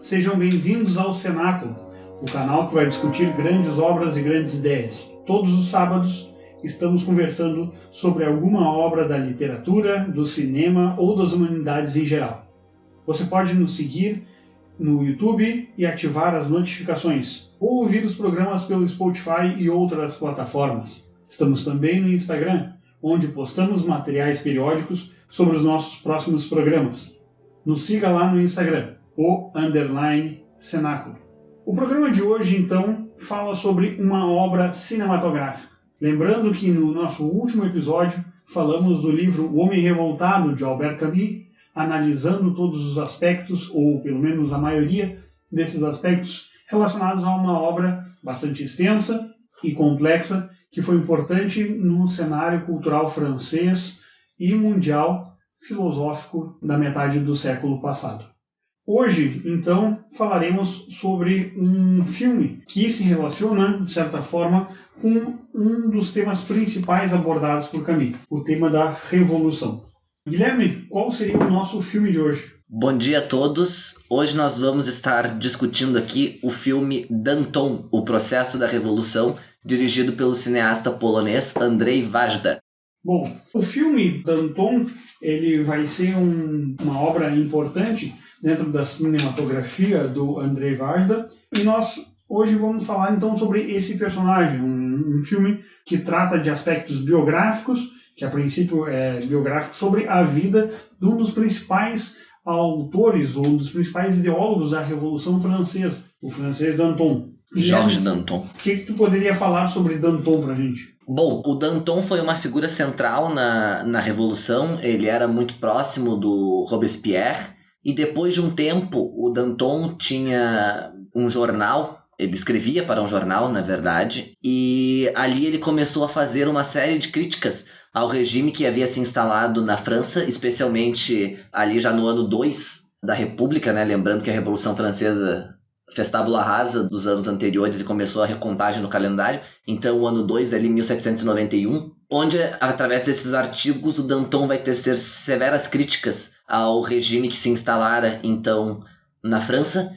sejam bem-vindos ao Cenáculo, o canal que vai discutir grandes obras e grandes ideias. Todos os sábados estamos conversando sobre alguma obra da literatura, do cinema ou das humanidades em geral. Você pode nos seguir no YouTube e ativar as notificações, ou ouvir os programas pelo Spotify e outras plataformas. Estamos também no Instagram, onde postamos materiais periódicos sobre os nossos próximos programas. Nos siga lá no Instagram, _Cenáculo. O programa de hoje, então, fala sobre uma obra cinematográfica. Lembrando que no nosso último episódio falamos do livro O Homem Revoltado, de Albert Camus, analisando todos os aspectos, ou pelo menos a maioria desses aspectos, relacionados a uma obra bastante extensa e complexa, que foi importante no cenário cultural francês e mundial filosófico da metade do século passado. Hoje, então, falaremos sobre um filme que se relaciona, de certa forma, com um dos temas principais abordados por Camus, o tema da revolução. Guilherme, qual seria o nosso filme de hoje? Bom dia a todos. Hoje nós vamos estar discutindo aqui o filme Danton, O Processo da Revolução, dirigido pelo cineasta polonês Andrzej Wajda. Bom, o filme Danton ele vai ser uma obra importante dentro da cinematografia do Andrzej Wajda, e nós hoje vamos falar então sobre esse personagem, um filme que trata de aspectos biográficos, que a princípio é biográfico, sobre a vida de um dos principais autores ou um dos principais ideólogos da Revolução Francesa, o francês Danton. Georges Danton. O que tu poderia falar sobre Danton pra gente? Bom, o Danton foi uma figura central na Revolução, ele era muito próximo do Robespierre, e depois de um tempo o Danton tinha um jornal, ele escrevia para um jornal, na verdade, e ali ele começou a fazer uma série de críticas ao regime que havia se instalado na França, especialmente ali já no ano 2 da República, né? Lembrando que a Revolução Francesa fez tábula rasa dos anos anteriores e começou a recontagem no calendário. Então o ano 2, ali 1791, onde através desses artigos o Danton vai tecer severas críticas ao regime que se instalara então na França.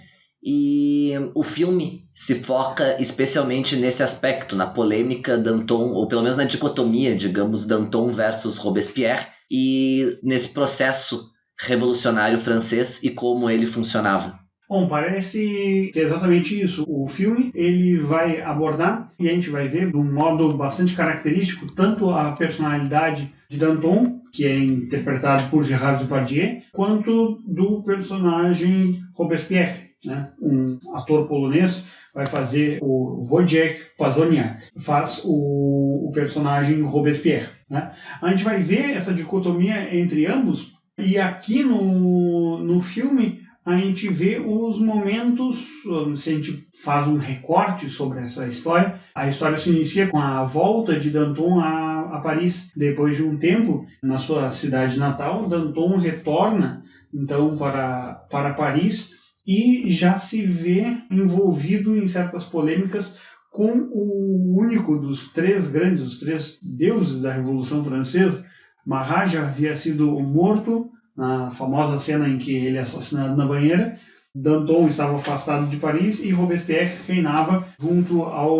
E o filme se foca especialmente nesse aspecto, na polêmica Danton, ou pelo menos na dicotomia, digamos, Danton versus Robespierre, e nesse processo revolucionário francês e como ele funcionava. Bom, parece que é exatamente isso. O filme ele vai abordar, e a gente vai ver de um modo bastante característico, tanto a personalidade de Danton, que é interpretado por Gérard Depardieu, quanto do personagem Robespierre, né? Um ator polonês vai fazer o Wojciech Pazoniak, faz o personagem Robespierre, né? A gente vai ver essa dicotomia entre ambos, e aqui no filme a gente vê os momentos, se a gente faz um recorte sobre essa história, a história se inicia com a volta de Danton a Paris. Depois de um tempo, na sua cidade natal, Danton retorna então para Paris e já se vê envolvido em certas polêmicas com o único dos três grandes, os três deuses da Revolução Francesa. Marat já havia sido morto na famosa cena em que ele é assassinado na banheira. Danton estava afastado de Paris e Robespierre reinava junto ao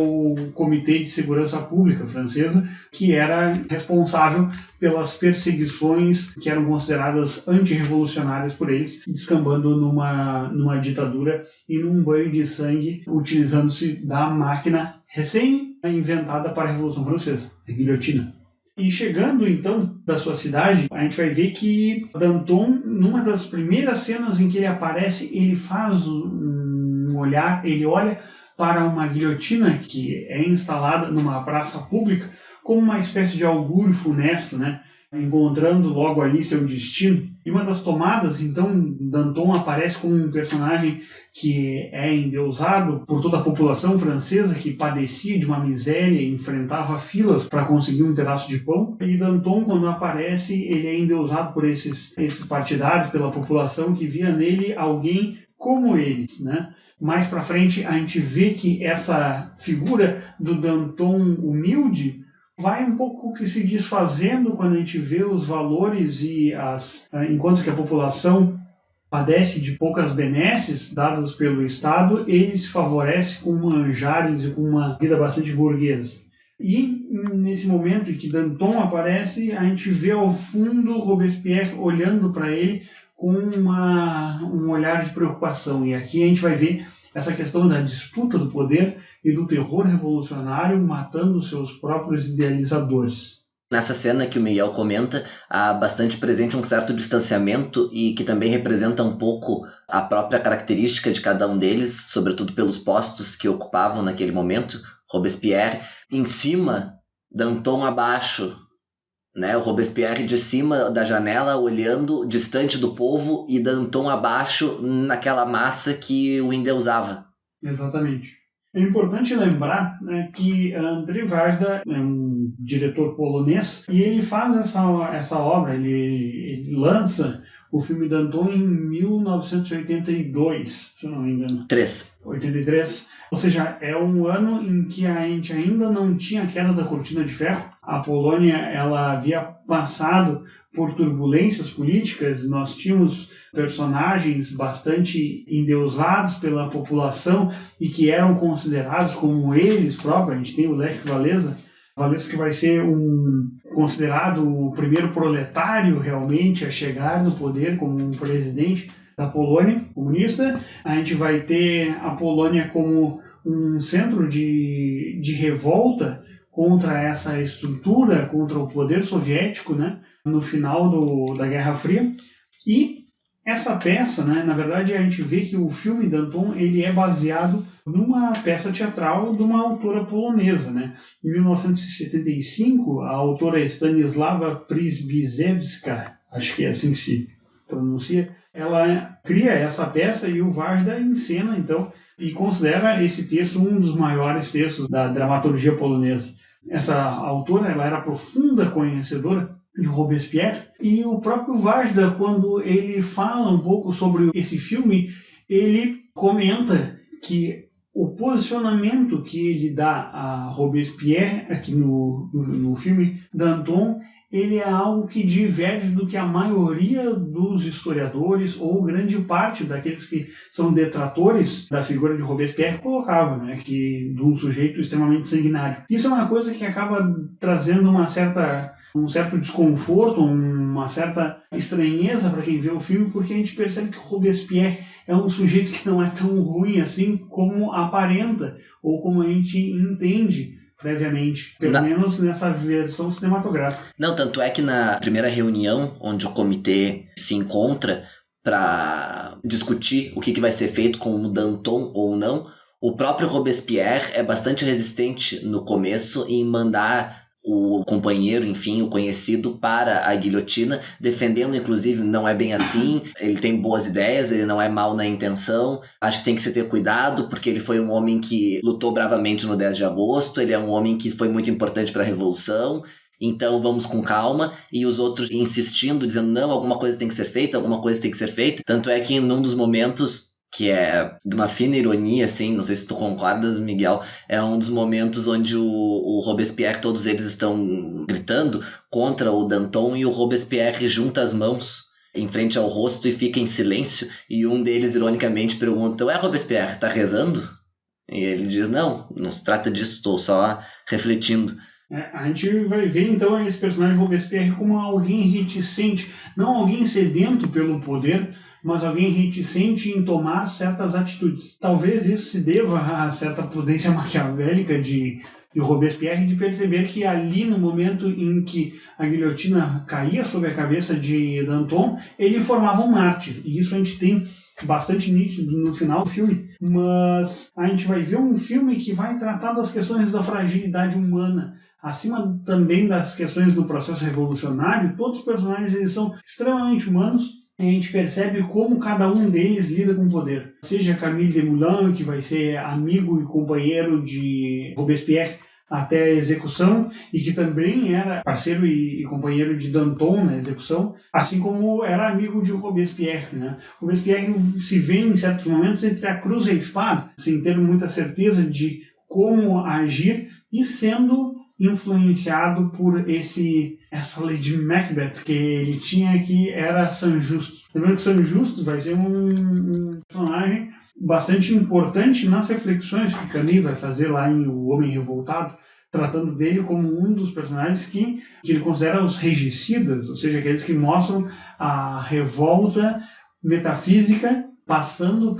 Comitê de Segurança Pública francesa, que era responsável pelas perseguições que eram consideradas antirrevolucionárias por eles, descambando numa ditadura e num banho de sangue, utilizando-se da máquina recém-inventada para a Revolução Francesa, a guilhotina. E chegando, então, da sua cidade, a gente vai ver que Danton, numa das primeiras cenas em que ele aparece, ele faz um olhar, ele olha para uma guilhotina que é instalada numa praça pública como uma espécie de augúrio funesto, né? Encontrando logo ali seu destino. E uma das tomadas, então, Danton aparece como um personagem que é endeusado por toda a população francesa, que padecia de uma miséria e enfrentava filas para conseguir um pedaço de pão. E Danton, quando aparece, ele é endeusado por esses partidários, pela população que via nele alguém como eles, né? Mais para frente, a gente vê que essa figura do Danton humilde vai um pouco que se desfazendo quando a gente vê os valores e enquanto que a população padece de poucas benesses dadas pelo Estado, ele se favorece com manjares e com uma vida bastante burguesa. E nesse momento em que Danton aparece, a gente vê ao fundo Robespierre olhando para ele com um olhar de preocupação. E aqui a gente vai ver essa questão da disputa do poder e do terror revolucionário matando seus próprios idealizadores. Nessa cena que o Miguel comenta, há bastante presente um certo distanciamento e que também representa um pouco a própria característica de cada um deles, sobretudo pelos postos que ocupavam naquele momento. Robespierre em cima, Danton abaixo, né? O Robespierre de cima da janela olhando distante do povo e Danton abaixo naquela massa que o endeusava. Exatamente. É importante lembrar, né, que Andrzej Wajda é um diretor polonês e ele faz essa obra, ele lança o filme Danton em 1982, se eu não me engano. 83. Ou seja, é um ano em que a gente ainda não tinha a queda da cortina de ferro. A Polônia ela havia passado por turbulências políticas, nós tínhamos personagens bastante endeusados pela população e que eram considerados como eles próprios. A gente tem o Lech Walesa que vai ser considerado o primeiro proletário realmente a chegar no poder como um presidente da Polônia comunista. A gente vai ter a Polônia como um centro de revolta contra essa estrutura, contra o poder soviético, né, no final da Guerra Fria. E essa peça, né, na verdade, a gente vê que o filme Danton ele é baseado numa peça teatral de uma autora polonesa. Né? Em 1975, a autora Stanisława Przybylewska, acho que é assim que se pronuncia, ela cria essa peça e o Wajda encena, então, e considera esse texto um dos maiores textos da dramaturgia polonesa. Essa autora ela era profunda conhecedora de Robespierre e o próprio Wajda, quando ele fala um pouco sobre esse filme, ele comenta que o posicionamento que ele dá a Robespierre aqui no filme Danton, ele é algo que diverge do que a maioria dos historiadores ou grande parte daqueles que são detratores da figura de Robespierre colocava, né, que de um sujeito extremamente sanguinário. Isso é uma coisa que acaba trazendo um certo desconforto, uma certa estranheza para quem vê o filme, porque a gente percebe que Robespierre é um sujeito que não é tão ruim assim como aparenta ou como a gente entende previamente, pelo menos nessa versão cinematográfica. Não, tanto é que na primeira reunião onde o comitê se encontra para discutir o que vai ser feito com o Danton ou não, o próprio Robespierre é bastante resistente no começo em mandar o companheiro, enfim, o conhecido, para a guilhotina, defendendo, inclusive, não é bem assim, ele tem boas ideias, ele não é mau na intenção, acho que tem que se ter cuidado, porque ele foi um homem que lutou bravamente no 10 de agosto, ele é um homem que foi muito importante para a Revolução, então vamos com calma, e os outros insistindo, dizendo, não, alguma coisa tem que ser feita, tanto é que num dos momentos que é de uma fina ironia, assim, não sei se tu concordas, Miguel, é um dos momentos onde o Robespierre, todos eles estão gritando contra o Danton e o Robespierre junta as mãos em frente ao rosto e fica em silêncio e um deles, ironicamente, pergunta, ué, Robespierre, tá rezando? E ele diz, não se trata disso, estou só refletindo. A gente vai ver então esse personagem Robespierre como alguém reticente, não alguém sedento pelo poder, mas alguém reticente em tomar certas atitudes. Talvez isso se deva a certa prudência maquiavélica de Robespierre, de perceber que ali no momento em que a guilhotina caía sobre a cabeça de Danton, ele formava um mártir. E isso a gente tem bastante nítido no final do filme. Mas a gente vai ver um filme que vai tratar das questões da fragilidade humana, acima também das questões do processo revolucionário. Todos os personagens eles são extremamente humanos. A gente percebe como cada um deles lida com o poder. Seja Camille Desmoulins, que vai ser amigo e companheiro de Robespierre até a execução, e que também era parceiro e companheiro de Danton na execução, assim como era amigo de Robespierre. Né? Robespierre se vê em certos momentos entre a cruz e a espada, sem ter muita certeza de como agir, e sendo influenciado por essa Lady Macbeth que ele tinha, que era Sanjusto. Lembrando que Sanjusto vai ser um personagem bastante importante nas reflexões que Camus vai fazer lá em O Homem Revoltado, tratando dele como um dos personagens que ele considera os regicidas, ou seja, aqueles que mostram a revolta metafísica passando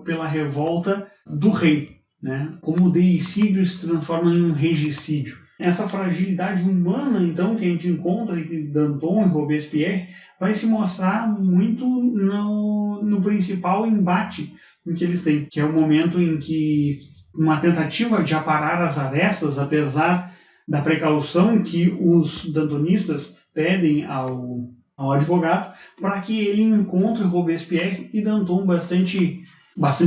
pela revolta do rei, né? Como o deicídio se transforma em um regicídio. Essa fragilidade humana, então, que a gente encontra entre Danton e Robespierre, vai se mostrar muito no principal embate em que eles têm, que é o momento em que uma tentativa de aparar as arestas, apesar da precaução que os dantonistas pedem ao advogado, para que ele encontre Robespierre, e Danton, bastante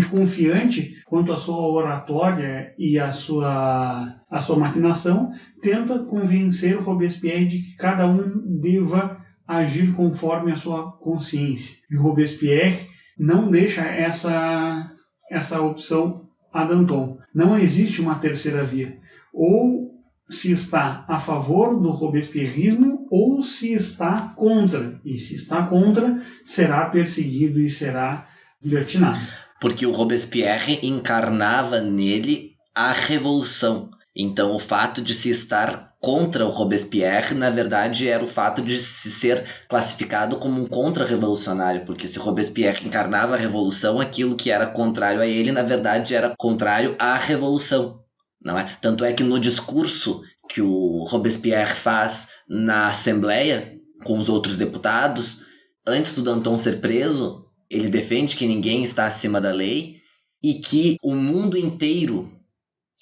confiante quanto à sua oratória e à sua maquinação, tenta convencer Robespierre de que cada um deva agir conforme a sua consciência. E Robespierre não deixa essa opção a Danton. Não existe uma terceira via. Ou se está a favor do robespierrismo ou se está contra. E se está contra, será perseguido e será guilhotinado. Porque o Robespierre encarnava nele a revolução. Então, o fato de se estar contra o Robespierre, na verdade, era o fato de se ser classificado como um contra-revolucionário, porque se Robespierre encarnava a revolução, aquilo que era contrário a ele, na verdade, era contrário à revolução, não é? Tanto é que no discurso que o Robespierre faz na Assembleia, com os outros deputados, antes do Danton ser preso, ele defende que ninguém está acima da lei e que o mundo inteiro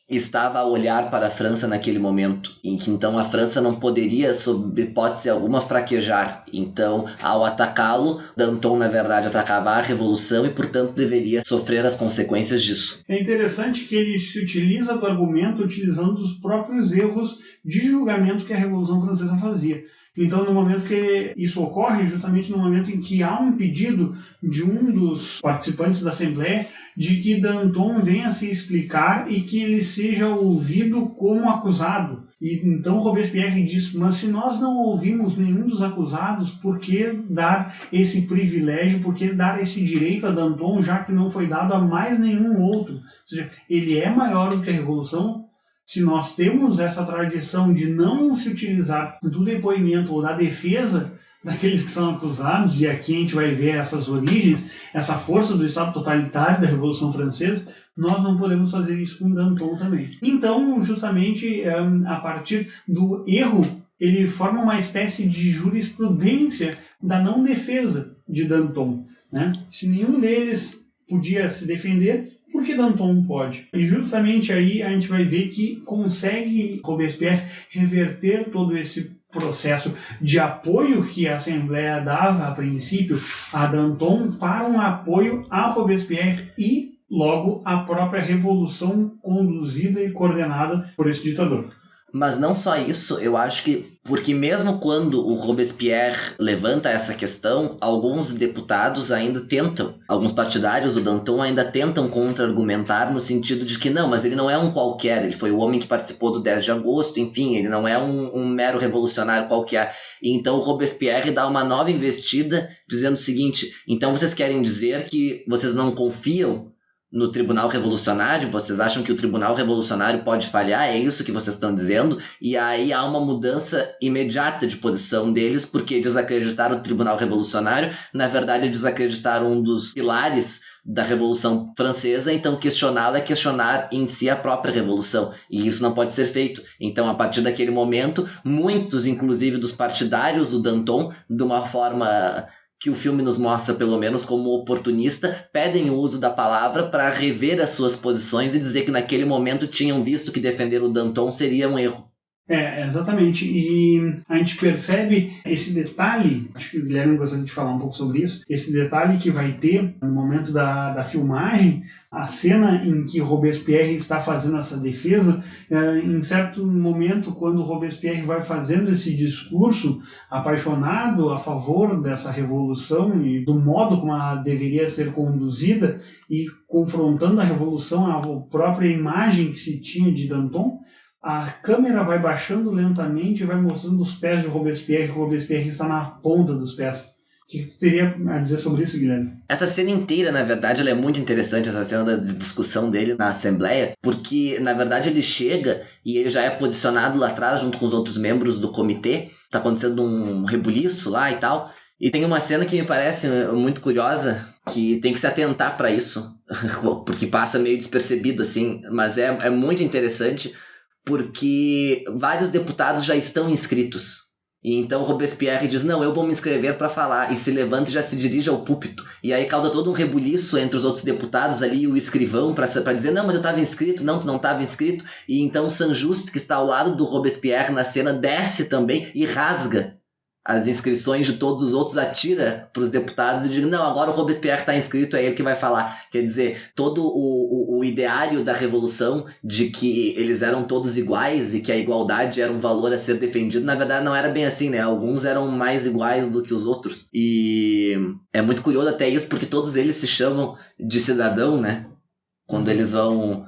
estava a olhar para a França naquele momento, em que então a França não poderia, sob hipótese alguma, fraquejar. Então, ao atacá-lo, Danton, na verdade, atacava a revolução e, portanto, deveria sofrer as consequências disso. É interessante que ele se utiliza do argumento utilizando os próprios erros de julgamento que a Revolução Francesa fazia. Então, no momento que isso ocorre, justamente no momento em que há um pedido de um dos participantes da Assembleia de que Danton venha se explicar e que ele seja ouvido como acusado. E então Robespierre diz: mas se nós não ouvimos nenhum dos acusados, por que dar esse privilégio, por que dar esse direito a Danton, já que não foi dado a mais nenhum outro? Ou seja, ele é maior do que a Revolução. Se nós temos essa tradição de não se utilizar do depoimento ou da defesa daqueles que são acusados, e aqui a gente vai ver essas origens, essa força do Estado totalitário da Revolução Francesa, nós não podemos fazer isso com Danton também. Então, justamente, a partir do erro, ele forma uma espécie de jurisprudência da não defesa de Danton, né? Se nenhum deles podia se defender, porque Danton pode. E justamente aí a gente vai ver que consegue Robespierre reverter todo esse processo de apoio que a Assembleia dava a princípio a Danton para um apoio a Robespierre e logo a própria revolução conduzida e coordenada por esse ditador. Mas não só isso, eu acho que, porque mesmo quando o Robespierre levanta essa questão, alguns deputados ainda tentam, alguns partidários do Danton ainda tentam contra-argumentar no sentido de que não, mas ele não é um qualquer, ele foi o homem que participou do 10 de agosto, enfim, ele não é um mero revolucionário qualquer. E então o Robespierre dá uma nova investida dizendo o seguinte: então vocês querem dizer que vocês não confiam no Tribunal Revolucionário? Vocês acham que o Tribunal Revolucionário pode falhar? É isso que vocês estão dizendo? E aí há uma mudança imediata de posição deles, porque desacreditaram o Tribunal Revolucionário, na verdade desacreditaram um dos pilares da Revolução Francesa, então questioná-la é questionar em si a própria Revolução, e isso não pode ser feito. Então, a partir daquele momento, muitos, inclusive dos partidários do Danton, de uma forma que o filme nos mostra, pelo menos, como oportunista, pedem o uso da palavra para rever as suas posições e dizer que naquele momento tinham visto que defender o Danton seria um erro. Exatamente. E a gente percebe esse detalhe, acho que o Guilherme gostaria de falar um pouco sobre isso, esse detalhe que vai ter no momento da filmagem, a cena em que Robespierre está fazendo essa defesa, em certo momento, quando Robespierre vai fazendo esse discurso apaixonado a favor dessa revolução e do modo como ela deveria ser conduzida e confrontando a revolução, a própria imagem que se tinha de Danton, a câmera vai baixando lentamente e vai mostrando os pés de Robespierre, que o Robespierre está na ponta dos pés. O que tu teria a dizer sobre isso, Guilherme? Essa cena inteira, na verdade, ela é muito interessante, essa cena da discussão dele na Assembleia, porque, na verdade, ele chega e ele já é posicionado lá atrás, junto com os outros membros do comitê. Tá acontecendo um rebuliço lá e tal. E tem uma cena que me parece muito curiosa, que tem que se atentar para isso, porque passa meio despercebido, assim, mas é muito interessante, porque vários deputados já estão inscritos. E então Robespierre diz, não, eu vou me inscrever para falar, e se levanta e já se dirige ao púlpito. E aí causa todo um rebuliço entre os outros deputados ali, o escrivão, para dizer, não, mas eu estava inscrito, não, tu não estava inscrito. E então Saint-Just, que está ao lado do Robespierre na cena, desce também e rasga as inscrições de todos os outros, atira para os deputados e diz, não, agora o Robespierre está inscrito, é ele que vai falar. Quer dizer, todo o ideário da Revolução de que eles eram todos iguais e que a igualdade era um valor a ser defendido, na verdade não era bem assim, né? Alguns eram mais iguais do que os outros. E é muito curioso até isso, porque todos eles se chamam de cidadão, né? Quando eles vão,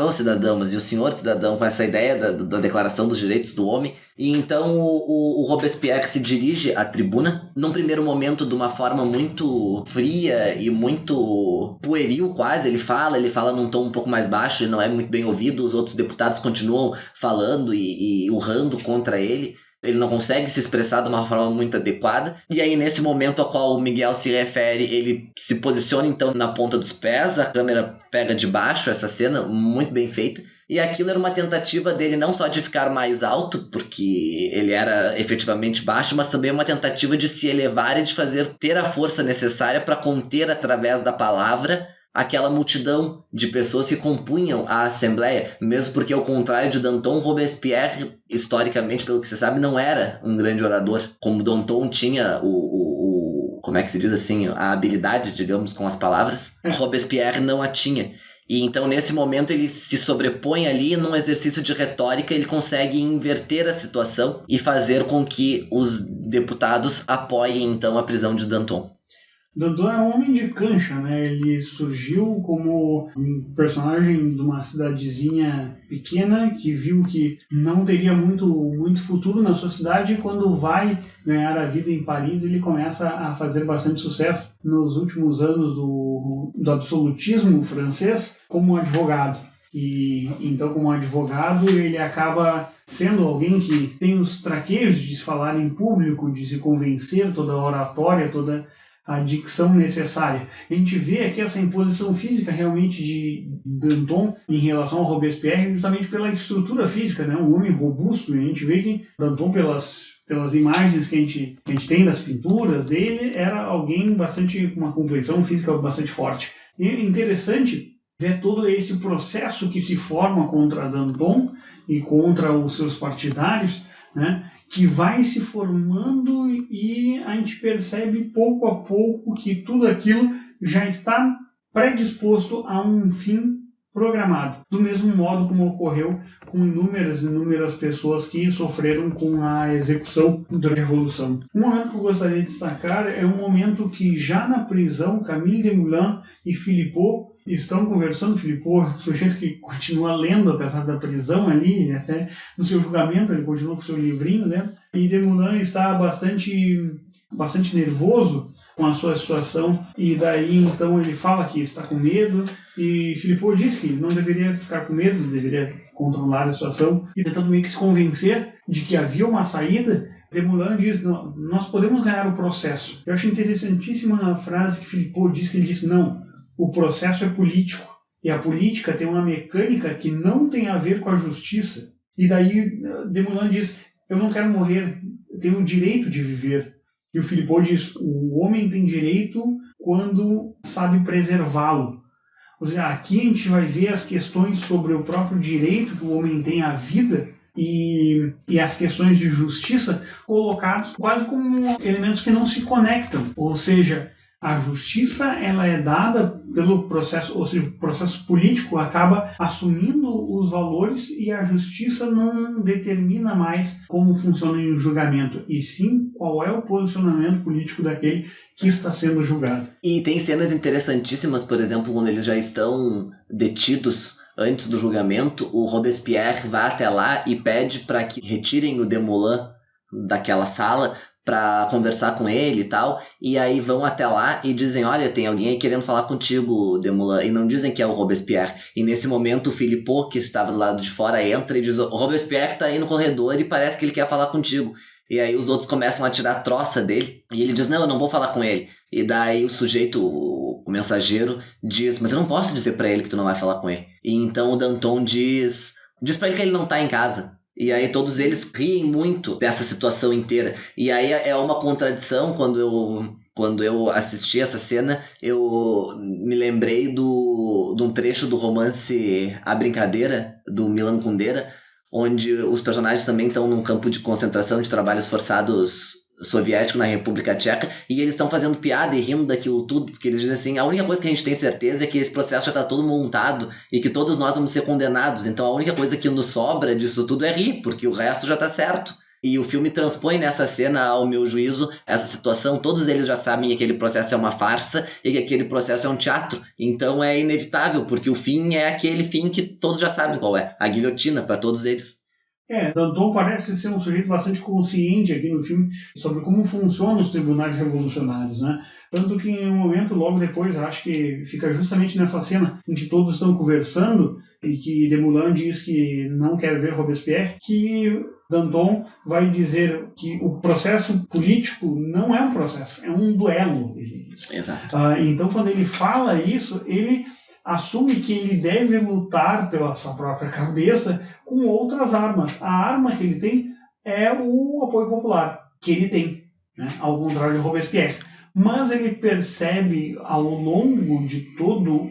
o cidadão, mas e o senhor cidadão, com essa ideia da Declaração dos Direitos do Homem. E então o Robespierre se dirige à tribuna, num primeiro momento de uma forma muito fria e muito pueril quase. Ele fala num tom um pouco mais baixo, não é muito bem ouvido, os outros deputados continuam falando e urrando contra ele. Ele não consegue se expressar de uma forma muito adequada. E aí, nesse momento ao qual o Miguel se refere, ele se posiciona, então, na ponta dos pés. A câmera pega de baixo essa cena, muito bem feita. E aquilo era uma tentativa dele não só de ficar mais alto, porque ele era efetivamente baixo, mas também uma tentativa de se elevar e de ter a força necessária para conter, através da palavra, aquela multidão de pessoas que compunham a Assembleia, mesmo porque, ao contrário de Danton, Robespierre, historicamente, pelo que se sabe, não era um grande orador. Como Danton tinha como é que se diz assim, a habilidade, digamos, com as palavras, Robespierre não a tinha. E então, nesse momento, ele se sobrepõe ali num exercício de retórica, ele consegue inverter a situação e fazer com que os deputados apoiem, então, a prisão de Danton. Danton é um homem de cancha, né? Ele surgiu como um personagem de uma cidadezinha pequena que viu que não teria muito futuro na sua cidade, e quando vai ganhar a vida em Paris, ele começa a fazer bastante sucesso nos últimos anos do absolutismo francês como advogado. E então, como advogado, ele acaba sendo alguém que tem os traqueios de se falar em público, de se convencer, toda a oratória, toda a dicção necessária. A gente vê aqui essa imposição física realmente de Danton em relação ao Robespierre, justamente pela estrutura física, né? Um homem robusto. E a gente vê que Danton, pelas imagens que a gente tem das pinturas dele, era alguém com uma complexão física bastante forte. E é interessante ver todo esse processo que se forma contra Danton e contra os seus partidários, né? Que vai se formando, e a gente percebe pouco a pouco que tudo aquilo já está predisposto a um fim programado, do mesmo modo como ocorreu com inúmeras pessoas que sofreram com a execução da Revolução. Um momento que eu gostaria de destacar é um momento que, já na prisão, Camille Desmoulins e Philippot estão conversando. Philippot, sujeito que continua lendo apesar da prisão ali, até no seu julgamento ele continua com o seu livrinho, né? E Desmoulins está bastante nervoso com a sua situação, e daí então ele fala que está com medo, e Philippot diz que ele não deveria ficar com medo, deveria controlar a situação, e tentando meio que se convencer de que havia uma saída. Desmoulins diz, não, nós podemos ganhar o processo. Eu acho interessantíssima a frase que Philippot diz, que ele disse, não, o processo é político, e a política tem uma mecânica que não tem a ver com a justiça. E daí Desmoulins diz, eu não quero morrer, eu tenho o direito de viver. E o Philippot diz, o homem tem direito quando sabe preservá-lo. Ou seja, aqui a gente vai ver as questões sobre o próprio direito que o homem tem à vida e as questões de justiça colocadas quase como elementos que não se conectam. Ou seja, a justiça ela é dada pelo processo, ou seja, o processo político acaba assumindo os valores, e a justiça não determina mais como funciona o julgamento, e sim qual é o posicionamento político daquele que está sendo julgado. E tem cenas interessantíssimas, por exemplo, quando eles já estão detidos antes do julgamento, o Robespierre vai até lá e pede para que retirem o Desmoulins daquela sala para conversar com ele e tal, e aí vão até lá e dizem, olha, tem alguém aí querendo falar contigo, Desmoulins, e não dizem que é o Robespierre. E nesse momento o Philippot, que estava do lado de fora, entra e diz, o Robespierre tá aí no corredor e parece que ele quer falar contigo. E aí os outros começam a tirar a troça dele, e ele diz, não, eu não vou falar com ele. E daí o sujeito, o mensageiro, diz, mas eu não posso dizer pra ele que tu não vai falar com ele. E então o Danton diz pra ele que ele não tá em casa. E aí todos eles riem muito dessa situação inteira. E aí é uma contradição quando eu assisti essa cena, eu me lembrei de um trecho do romance A Brincadeira, do Milan Kundera, onde os personagens também estão num campo de concentração de trabalhos forçados soviético na República Tcheca, e eles estão fazendo piada e rindo daquilo tudo, porque eles dizem assim, a única coisa que a gente tem certeza é que esse processo já está todo montado e que todos nós vamos ser condenados, então a única coisa que nos sobra disso tudo é rir, porque o resto já está certo. E o filme transpõe nessa cena, ao meu juízo, essa situação. Todos eles já sabem que aquele processo é uma farsa e que aquele processo é um teatro. Então é inevitável, porque o fim é aquele fim que todos já sabem qual é. A guilhotina para todos eles. Danton parece ser um sujeito bastante consciente aqui no filme sobre como funcionam os tribunais revolucionários, né? Tanto que em um momento, logo depois, acho que fica justamente nessa cena em que todos estão conversando e que Desmoulins diz que não quer ver Robespierre, que Danton vai dizer que o processo político não é um processo, é um duelo. Exato. Então, quando ele fala isso, ele assume que ele deve lutar pela sua própria cabeça com outras armas. A arma que ele tem é o apoio popular, que ele tem, né? Ao contrário de Robespierre. Mas ele percebe ao longo de todo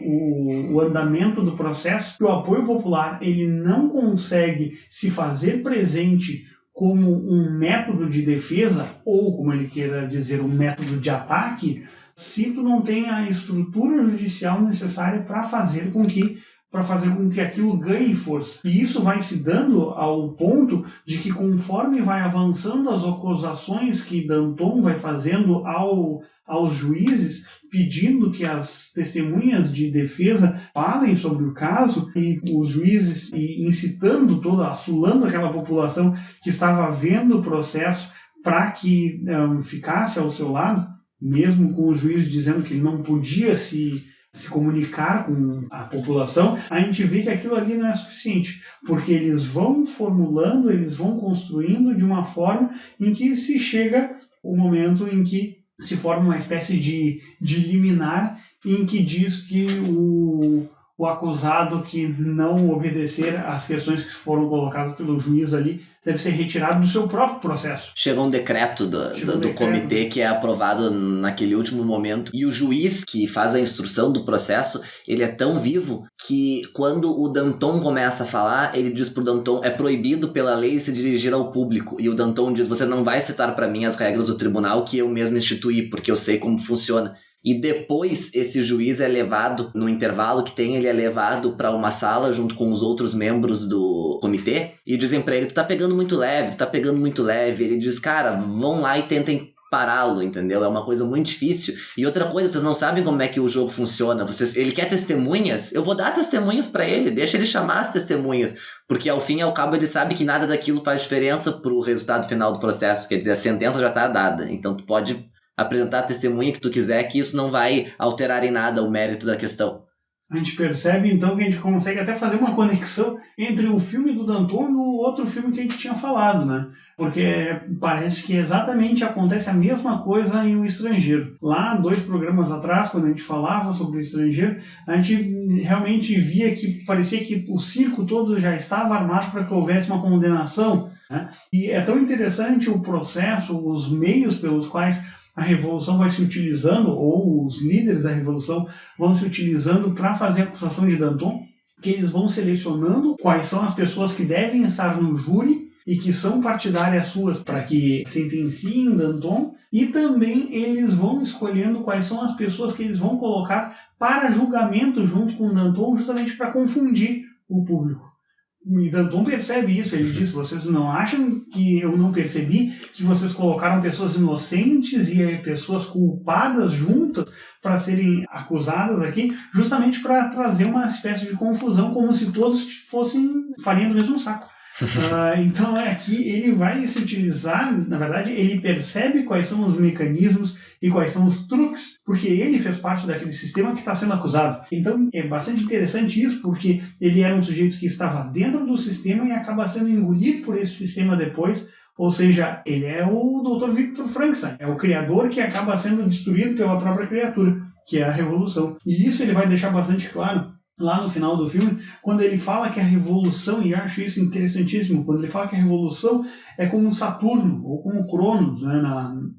o andamento do processo que o apoio popular ele não consegue se fazer presente como um método de defesa, ou, como ele queira dizer, um método de ataque, se tu não tem a estrutura judicial necessária para fazer com que aquilo ganhe força. E isso vai se dando ao ponto de que, conforme vai avançando as acusações que Danton vai fazendo aos juízes, pedindo que as testemunhas de defesa falem sobre o caso, e os juízes incitando assolando aquela população que estava vendo o processo para que ficasse ao seu lado, mesmo com o juiz dizendo que ele não podia se comunicar com a população, a gente vê que aquilo ali não é suficiente, porque eles vão formulando, eles vão construindo de uma forma em que se chega o momento em que se forma uma espécie de liminar em que diz que o acusado que não obedecer às questões que foram colocadas pelo juiz ali deve ser retirado do seu próprio processo. Chegou um decreto do comitê que é aprovado naquele último momento, e o juiz que faz a instrução do processo, ele é tão vivo que quando o Danton começa a falar, ele diz pro Danton, é proibido pela lei se dirigir ao público, e o Danton diz, você não vai citar para mim as regras do tribunal que eu mesmo instituí, porque eu sei como funciona. E depois esse juiz é levado, no intervalo que tem, ele é levado para uma sala junto com os outros membros do comitê e dizem para ele, tu tá pegando muito leve. Ele diz, cara, vão lá e tentem pará-lo, entendeu? É uma coisa muito difícil. E outra coisa, vocês não sabem como é que o jogo funciona. Ele quer testemunhas? Eu vou dar testemunhas para ele, deixa ele chamar as testemunhas. Porque ao fim e ao cabo ele sabe que nada daquilo faz diferença pro resultado final do processo. Quer dizer, a sentença já tá dada. Então tu pode apresentar a testemunha que tu quiser, que isso não vai alterar em nada o mérito da questão. A gente percebe, então, que a gente consegue até fazer uma conexão entre o filme do Danton e o outro filme que a gente tinha falado, né? Porque parece que exatamente acontece a mesma coisa em O Estrangeiro. Lá, 2 programas atrás, quando a gente falava sobre O Estrangeiro, a gente realmente via que parecia que o circo todo já estava armado para que houvesse uma condenação, né? E é tão interessante o processo, os meios pelos quais a revolução vai se utilizando, ou os líderes da revolução vão se utilizando para fazer a acusação de Danton, que eles vão selecionando quais são as pessoas que devem estar no júri e que são partidárias suas para que sentenciem Danton, e também eles vão escolhendo quais são as pessoas que eles vão colocar para julgamento junto com Danton, justamente para confundir o público. E Danton percebe isso, ele diz, vocês não acham que eu não percebi que vocês colocaram pessoas inocentes e pessoas culpadas juntas para serem acusadas aqui, justamente para trazer uma espécie de confusão, como se todos fossem farinha do mesmo saco. Então aqui ele vai se utilizar, na verdade ele percebe quais são os mecanismos e quais são os truques, porque ele fez parte daquele sistema que está sendo acusado. Então é bastante interessante isso, porque ele era um sujeito que estava dentro do sistema e acaba sendo engolido por esse sistema depois. Ou seja, ele é o Dr. Victor Frankenstein, é o criador que acaba sendo destruído pela própria criatura, que é a revolução. E isso ele vai deixar bastante claro lá no final do filme, quando ele fala que a revolução, e acho isso interessantíssimo, quando ele fala que a revolução é como Saturno, ou como Cronos, né,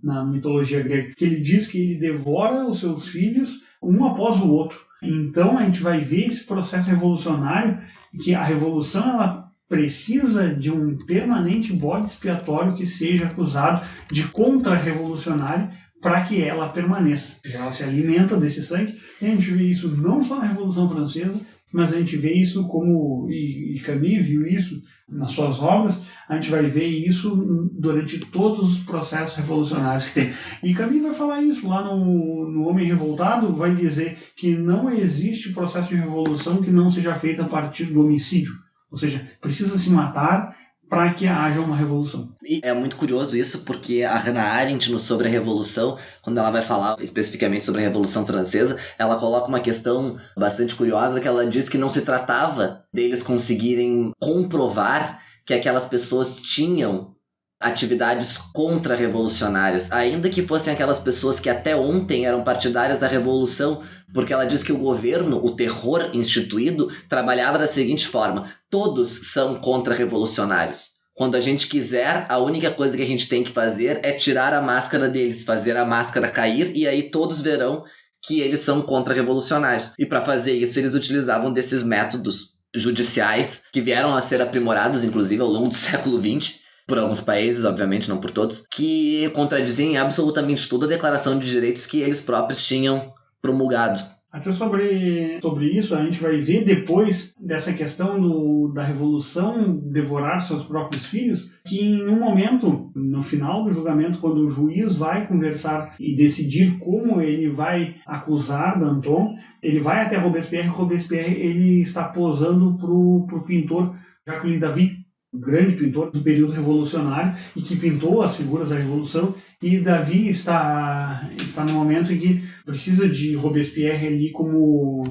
na mitologia grega, que ele diz que ele devora os seus filhos um após o outro. Então a gente vai ver esse processo revolucionário, que a revolução ela precisa de um permanente bode expiatório que seja acusado de contra-revolucionário, para que ela permaneça. Ela se alimenta desse sangue, e a gente vê isso não só na Revolução Francesa, mas a gente vê isso como, e Camus viu isso nas suas obras, a gente vai ver isso durante todos os processos revolucionários que tem. E Camus vai falar isso lá no Homem Revoltado, vai dizer que não existe processo de revolução que não seja feito a partir do homicídio. Ou seja, precisa se matar para que haja uma revolução. E é muito curioso isso, porque a Hannah Arendt, no Sobre a Revolução, quando ela vai falar especificamente sobre a Revolução Francesa, ela coloca uma questão bastante curiosa, que ela diz que não se tratava deles conseguirem comprovar que aquelas pessoas tinham atividades contra-revolucionárias, ainda que fossem aquelas pessoas que até ontem eram partidárias da revolução, porque ela diz que o governo, o terror instituído, trabalhava da seguinte forma: todos são contra-revolucionários. Quando a gente quiser, a única coisa que a gente tem que fazer é tirar a máscara deles, fazer a máscara cair, e aí todos verão que eles são contra-revolucionários. E para fazer isso, eles utilizavam desses métodos judiciais, que vieram a ser aprimorados, inclusive, ao longo do século XX, por alguns países, obviamente, não por todos, que contradizem absolutamente toda a declaração de direitos que eles próprios tinham promulgado. Até sobre isso, a gente vai ver depois dessa questão da revolução devorar seus próprios filhos, que em um momento, no final do julgamento, quando o juiz vai conversar e decidir como ele vai acusar Danton, ele vai até Robespierre, ele está posando para o pintor Jacques David, um grande pintor do período revolucionário e que pintou as figuras da Revolução, e Davi está no momento em que precisa de Robespierre ali como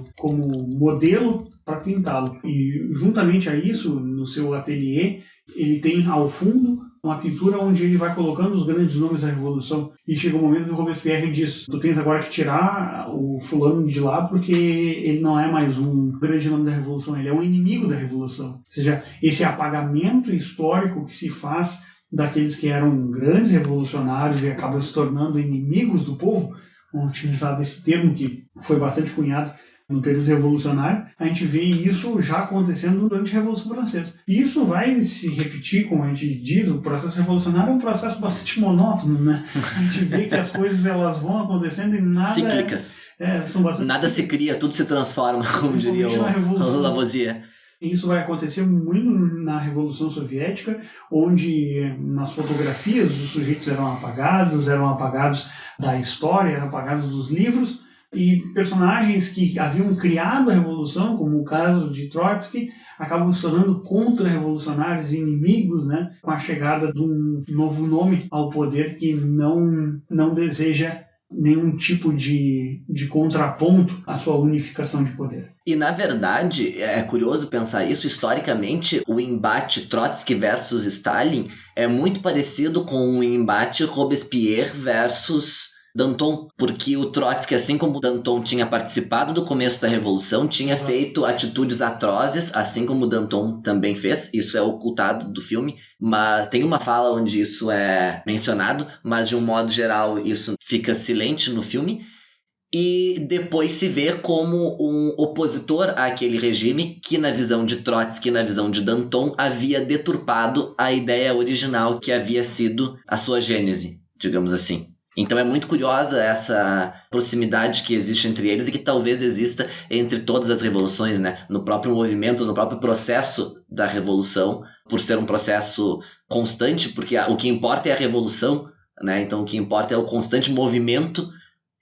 modelo para pintá-lo. E juntamente a isso, no seu ateliê, ele tem ao fundo uma pintura onde ele vai colocando os grandes nomes da Revolução. E chega um momento que o Robespierre diz: tu tens agora que tirar o fulano de lá, porque ele não é mais um grande nome da Revolução, ele é um inimigo da Revolução. Ou seja, esse apagamento histórico que se faz daqueles que eram grandes revolucionários e acabam se tornando inimigos do povo, vamos utilizar esse termo que foi bastante cunhado no período revolucionário, a gente vê isso já acontecendo durante a Revolução Francesa. E isso vai se repetir, como a gente diz, o processo revolucionário é um processo bastante monótono, né? A gente vê que as coisas elas vão acontecendo e nada... Cíclicas. São bastante nada se cria, tudo se transforma, como diria o Lavoisier. Isso vai acontecer muito na Revolução Soviética, onde nas fotografias os sujeitos eram apagados da história, eram apagados dos livros, e personagens que haviam criado a Revolução, como o caso de Trotsky, acabam se tornando contra-revolucionários e inimigos, né, com a chegada de um novo nome ao poder que não deseja nenhum tipo de contraponto à sua unificação de poder. E, na verdade, é curioso pensar isso, historicamente, o embate Trotsky versus Stalin é muito parecido com o embate Robespierre versus Danton, porque o Trotsky, assim como o Danton tinha participado do começo da Revolução, tinha feito atitudes atrozes, assim como o Danton também fez, isso é ocultado do filme, mas tem uma fala onde isso é mencionado, mas de um modo geral isso fica silente no filme, e depois se vê como um opositor àquele regime que, na visão de Trotsky, na visão de Danton, havia deturpado a ideia original que havia sido a sua gênese, digamos assim. Então é muito curiosa essa proximidade que existe entre eles e que talvez exista entre todas as revoluções, né? No próprio movimento, no próprio processo da revolução, por ser um processo constante, porque o que importa é a revolução, né? Então o que importa é o constante movimento,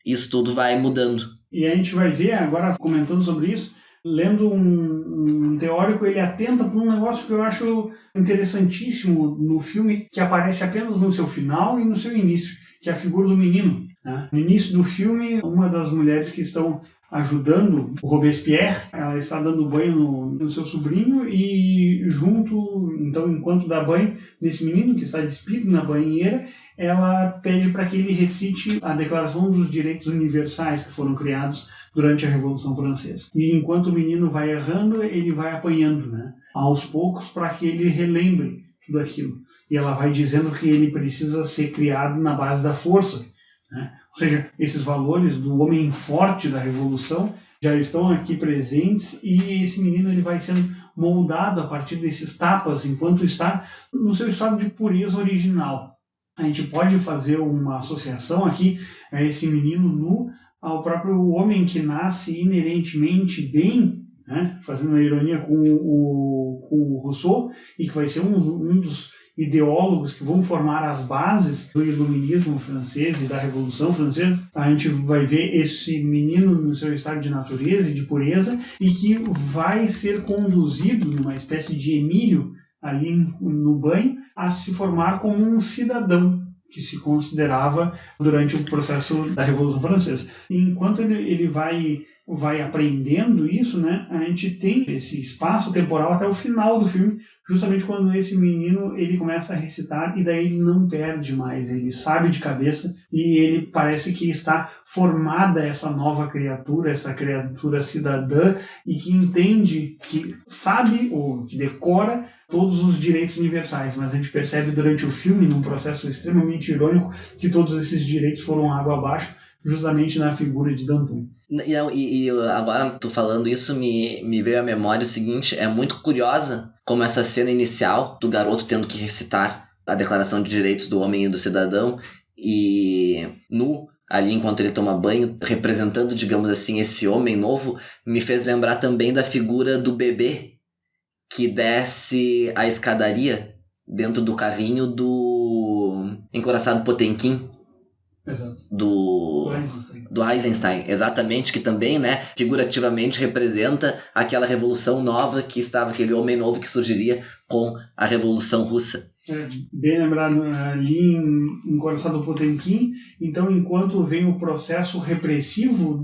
isso tudo vai mudando. E a gente vai ver, agora comentando sobre isso, lendo um teórico, ele atenta para um negócio que eu acho interessantíssimo no filme, que aparece apenas no seu final e no seu início, que é a figura do menino. Né? No início do filme, uma das mulheres que estão ajudando o Robespierre, ela está dando banho no seu sobrinho e junto, então, enquanto dá banho nesse menino que está despido na banheira, ela pede para que ele recite a Declaração dos Direitos Universais que foram criados durante a Revolução Francesa. E enquanto o menino vai errando, ele vai apanhando, né, aos poucos, para que ele relembre tudo aquilo. E ela vai dizendo que ele precisa ser criado na base da força, né? Ou seja, esses valores do homem forte da Revolução já estão aqui presentes e esse menino ele vai sendo moldado a partir desses tapas enquanto está no seu estado de pureza original. A gente pode fazer uma associação aqui a esse menino nu ao próprio homem que nasce inerentemente bem, né? Fazendo uma ironia com o Rousseau, e que vai ser um dos ideólogos que vão formar as bases do iluminismo francês e da Revolução Francesa. A gente vai ver esse menino no seu estado de natureza e de pureza e que vai ser conduzido numa espécie de Emílio ali no banho a se formar como um cidadão que se considerava durante o processo da Revolução Francesa. E enquanto ele vai aprendendo isso, né, a gente tem esse espaço temporal até o final do filme, justamente quando esse menino ele começa a recitar e daí ele não perde mais, ele sabe de cabeça e ele parece que está formada essa nova criatura, essa criatura cidadã e que entende, que sabe ou que decora todos os direitos universais, mas a gente percebe durante o filme, num processo extremamente irônico, que todos esses direitos foram água abaixo, justamente na figura de Danton. E agora, tu falando isso, me veio à memória o seguinte, é muito curiosa como essa cena inicial do garoto tendo que recitar a Declaração de Direitos do Homem e do Cidadão e nu, ali enquanto ele toma banho, representando, digamos assim, esse homem novo, me fez lembrar também da figura do bebê que desce a escadaria dentro do carrinho do Encoraçado Potemkin. Exato. Do Eisenstein, exatamente, que também, né, figurativamente representa aquela revolução nova que estava, aquele homem novo que surgiria com a Revolução Russa. Bem lembrado, ali em Encoraçado Potemkin, então enquanto vem o processo repressivo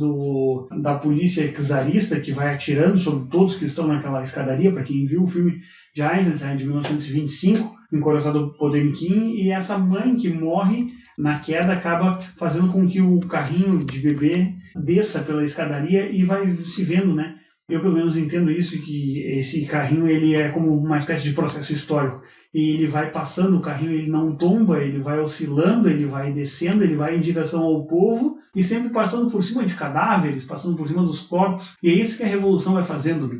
da polícia czarista que vai atirando sobre todos que estão naquela escadaria, para quem viu o filme de Eisenstein de 1925, Encoraçado Potemkin, e essa mãe que morre na queda acaba fazendo com que o carrinho de bebê desça pela escadaria e vai se vendo, né? Eu pelo menos entendo isso, que esse carrinho ele é como uma espécie de processo histórico. E ele vai passando, o carrinho ele não tomba, ele vai oscilando, ele vai descendo, ele vai em direção ao povo e sempre passando por cima de cadáveres, passando por cima dos corpos. E é isso que a revolução vai fazendo.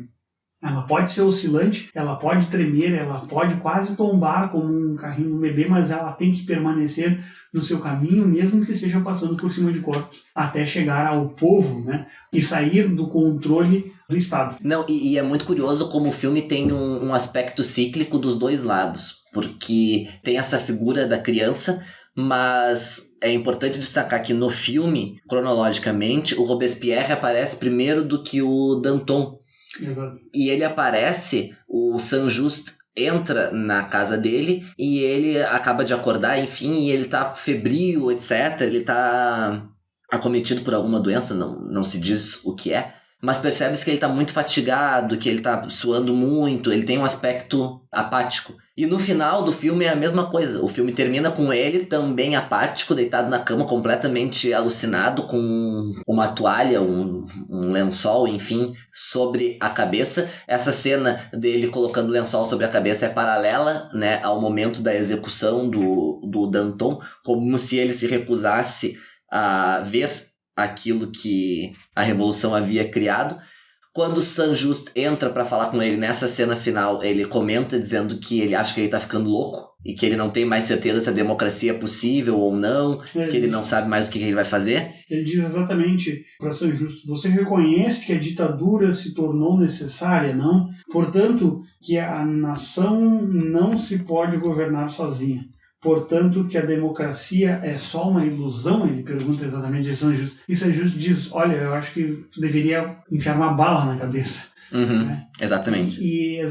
Ela pode ser oscilante, ela pode tremer, ela pode quase tombar como um carrinho do bebê, mas ela tem que permanecer no seu caminho, mesmo que seja passando por cima de corpos, até chegar ao povo, né, e sair do controle do Estado. Não, e é muito curioso como o filme tem um aspecto cíclico dos dois lados, porque tem essa figura da criança, mas é importante destacar que no filme, cronologicamente, o Robespierre aparece primeiro do que o Danton. Exato. E ele aparece, o Saint-Just entra na casa dele e ele acaba de acordar, enfim, e ele tá febril, etc. Ele tá acometido por alguma doença, não se diz o que é, mas percebe-se que ele tá muito fatigado, que ele tá suando muito, ele tem um aspecto apático. E no final do filme é a mesma coisa. O filme termina com ele também apático, deitado na cama, completamente alucinado, com uma toalha, um lençol, enfim, sobre a cabeça. Essa cena dele colocando o lençol sobre a cabeça é paralela, né, ao momento da execução do Danton, como se ele se recusasse a ver aquilo que a Revolução havia criado. Quando o Saint-Just entra pra falar com ele nessa cena final, ele comenta dizendo que ele acha que ele tá ficando louco e que ele não tem mais certeza se a democracia é possível ou não, que ele não sabe mais o que ele vai fazer. Ele diz exatamente para Saint-Just: você reconhece que a ditadura se tornou necessária, não? Portanto, que a nação não se pode governar sozinha. Portanto, que a democracia é só uma ilusão? Ele pergunta exatamente a Saint-Just. E Saint-Just diz: olha, eu acho que tu deveria enfiar uma bala na cabeça. Né? Exatamente. E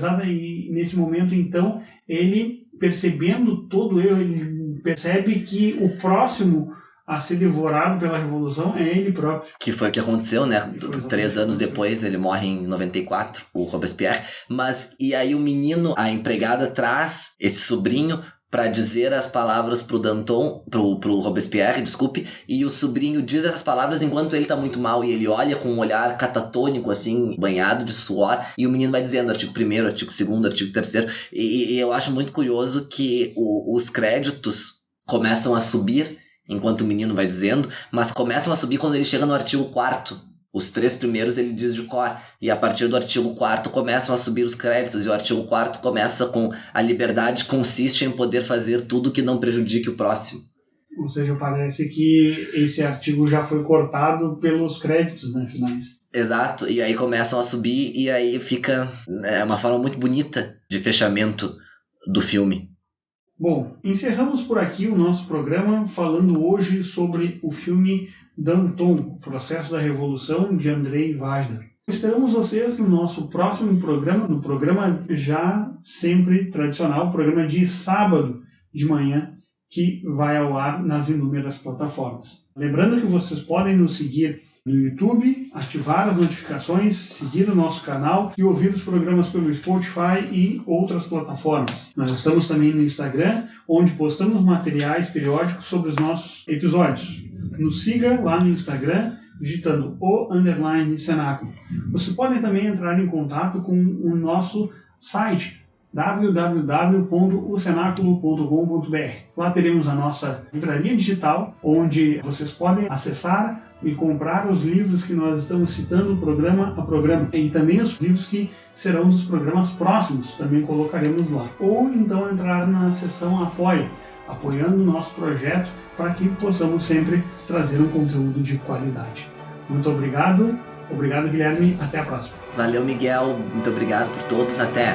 nesse momento, então, ele, percebendo todo erro, ele percebe que o próximo a ser devorado pela revolução é ele próprio. Que foi o que aconteceu, né? 3 anos depois, ele morre em 94, o Robespierre. Mas, e aí o menino, a empregada traz esse sobrinho para dizer as palavras pro Danton, pro Robespierre, desculpe, e o sobrinho diz essas palavras enquanto ele tá muito mal, e ele olha com um olhar catatônico, assim, banhado de suor, e o menino vai dizendo artigo 1º, artigo 2º, artigo 3º, e eu acho muito curioso que os créditos começam a subir enquanto o menino vai dizendo, mas começam a subir quando ele chega no artigo 4º. Os 3 primeiros ele diz de cor, e a partir do artigo 4º começam a subir os créditos, e o artigo 4º começa com: a liberdade consiste em poder fazer tudo que não prejudique o próximo. Ou seja, parece que esse artigo já foi cortado pelos créditos, né, finais. Exato, e aí começam a subir, e aí fica uma forma muito bonita de fechamento do filme. Bom, encerramos por aqui o nosso programa falando hoje sobre o filme Danton, o Processo da Revolução, de Andrzej Wajda. Esperamos vocês no nosso próximo programa, no programa já sempre tradicional, programa de sábado de manhã, que vai ao ar nas inúmeras plataformas. Lembrando que vocês podem nos seguir no YouTube, ativar as notificações, seguir o nosso canal e ouvir os programas pelo Spotify e outras plataformas. Nós estamos também no Instagram, onde postamos materiais periódicos sobre os nossos episódios. Nos siga lá no Instagram, digitando _Cenáculo. Você pode também entrar em contato com o nosso site, www.ocenaculo.com.br. Lá teremos a nossa livraria digital, onde vocês podem acessar e comprar os livros que nós estamos citando programa a programa, e também os livros que serão dos programas próximos, também colocaremos lá. Ou então entrar na seção Apoia, apoiando o nosso projeto, para que possamos sempre trazer um conteúdo de qualidade. Muito obrigado. Obrigado, Guilherme. Até a próxima. Valeu, Miguel. Muito obrigado por todos. Até!